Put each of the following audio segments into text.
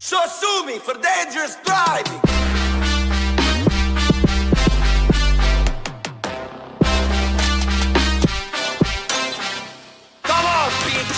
So sue me for dangerous driving. Come on, bitch.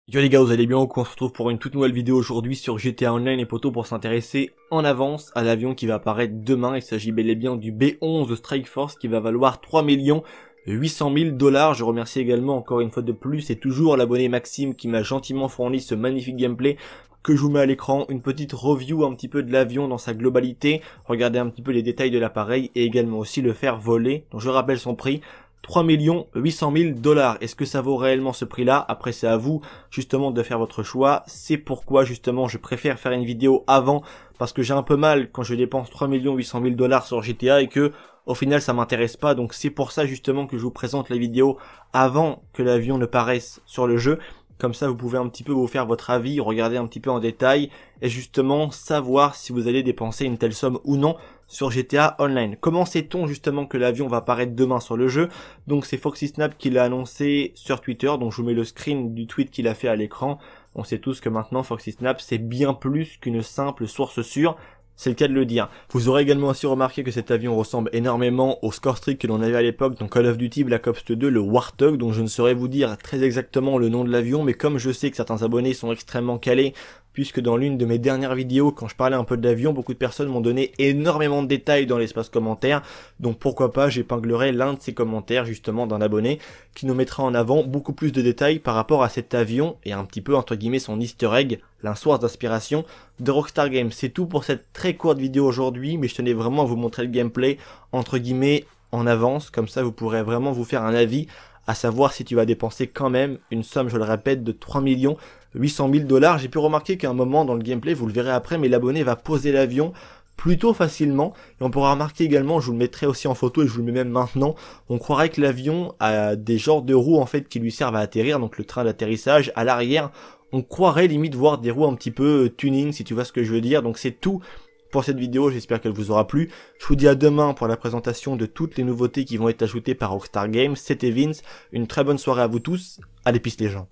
Yo les gars, vous allez bien? On se retrouve pour une toute nouvelle vidéo aujourd'hui sur GTA Online et poteau pour s'intéresser en avance à l'avion qui va apparaître demain. Il s'agit bel et bien du B11 Strike Force qui va valoir 3 800 000 $. Je remercie également encore une fois de plus et toujours l'abonné Maxime qui m'a gentiment fourni ce magnifique gameplay que je vous mets à l'écran, une petite review un petit peu de l'avion dans sa globalité, regardez un petit peu les détails de l'appareil et également aussi le faire voler. Donc je rappelle son prix, 3 800 000 $. Est-ce que ça vaut réellement ce prix-là? Après c'est à vous justement de faire votre choix. C'est pourquoi justement je préfère faire une vidéo avant, parce que j'ai un peu mal quand je dépense 3 800 000 $ sur GTA et que au final ça m'intéresse pas. Donc c'est pour ça justement que je vous présente la vidéo avant que l'avion ne paraisse sur le jeu. Comme ça, vous pouvez un petit peu vous faire votre avis, regarder un petit peu en détail et justement savoir si vous allez dépenser une telle somme ou non sur GTA Online. Comment sait-on justement que l'avion va apparaître demain sur le jeu? Donc c'est FoxySnap qui l'a annoncé sur Twitter, donc je vous mets le screen du tweet qu'il a fait à l'écran. On sait tous que maintenant FoxySnap c'est bien plus qu'une simple source sûre. C'est le cas de le dire. Vous aurez également aussi remarqué que cet avion ressemble énormément au Score Streak que l'on avait à l'époque dans Call of Duty Black Ops 2, le Warthog, dont je ne saurais vous dire très exactement le nom de l'avion, mais comme je sais que certains abonnés sont extrêmement calés, puisque dans l'une de mes dernières vidéos, quand je parlais un peu de l'avion, beaucoup de personnes m'ont donné énormément de détails dans l'espace commentaire, donc pourquoi pas j'épinglerai l'un de ces commentaires justement d'un abonné qui nous mettra en avant beaucoup plus de détails par rapport à cet avion et un petit peu entre guillemets son easter egg, la source d'inspiration de Rockstar Games. C'est tout pour cette très courte vidéo aujourd'hui, mais je tenais vraiment à vous montrer le gameplay entre guillemets en avance, comme ça vous pourrez vraiment vous faire un avis, à savoir si tu vas dépenser quand même une somme, je le répète, de 3 800 000 $. J'ai pu remarquer qu'à un moment dans le gameplay, vous le verrez après, mais l'abonné va poser l'avion plutôt facilement, et on pourra remarquer également, je vous le mettrai aussi en photo et je vous le mets même maintenant, on croirait que l'avion a des genres de roues en fait qui lui servent à atterrir, donc le train d'atterrissage à l'arrière, on croirait limite voir des roues un petit peu tuning si tu vois ce que je veux dire. Donc c'est tout pour cette vidéo, j'espère qu'elle vous aura plu. Je vous dis à demain pour la présentation de toutes les nouveautés qui vont être ajoutées par Rockstar Games. C'était Vince, une très bonne soirée à vous tous, allez peace les gens.